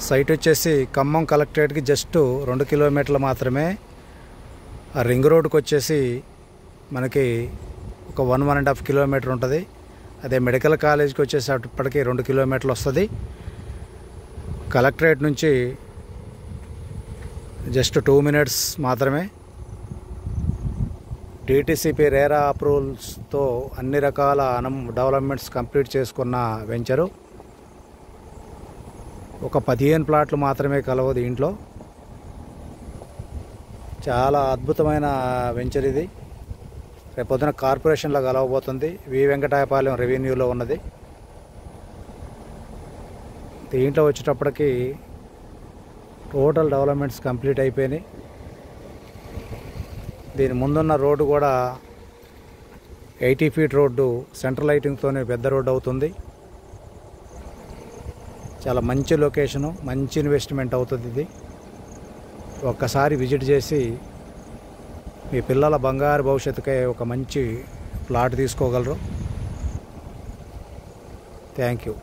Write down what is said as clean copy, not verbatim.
Site వచ్చేసి Khammam కలెక్టరేట్కి just 2 కిలోమీటర్లు మాత్రమే. ఆ రింగ్ రోడ్కి వచ్చేసి మనకి ఒక 1.5 కిలోమీటర్ ఉంటుంది. అదే మెడికల్ కాలేజ్కి వచ్చేసి అప్పటికి 2 కిలోమీటర్లు వస్తుంది. కలెక్టరేట్ నుంచి జస్ట్ 2 మినిట్స్ మాత్రమే. టీటీసీపీ రేరా అప్రూవల్స్తో అన్ని రకాల డెవలప్మెంట్స్ కంప్లీట్ చేసుకున్న వెంచరు. ఒక 15 ప్లాట్లు మాత్రమే కలవు దీంట్లో. చాలా అద్భుతమైన వెంచర్ ఇది. రేపొద్దున కార్పొరేషన్లో కలవబోతుంది. వి వెంకటాయపాలెం రెవెన్యూలో ఉన్నది. దీంట్లో వచ్చేటప్పటికి టోటల్ డెవలప్మెంట్స్ కంప్లీట్ అయిపోయినాయి. దీని ముందున్న రోడ్డు కూడా 80 ఫీట్ రోడ్డు, సెంట్రల్ లైటింగ్తోనే పెద్ద రోడ్డు అవుతుంది. చాలా మంచి లొకేషను, మంచి ఇన్వెస్ట్మెంట్ అవుతుంది ఇది. ఒక్కసారి విజిట్ చేసి మీ పిల్లల బంగారు భవిష్యత్తుకే ఒక మంచి ప్లాట్ తీసుకోగలరు. Thank you.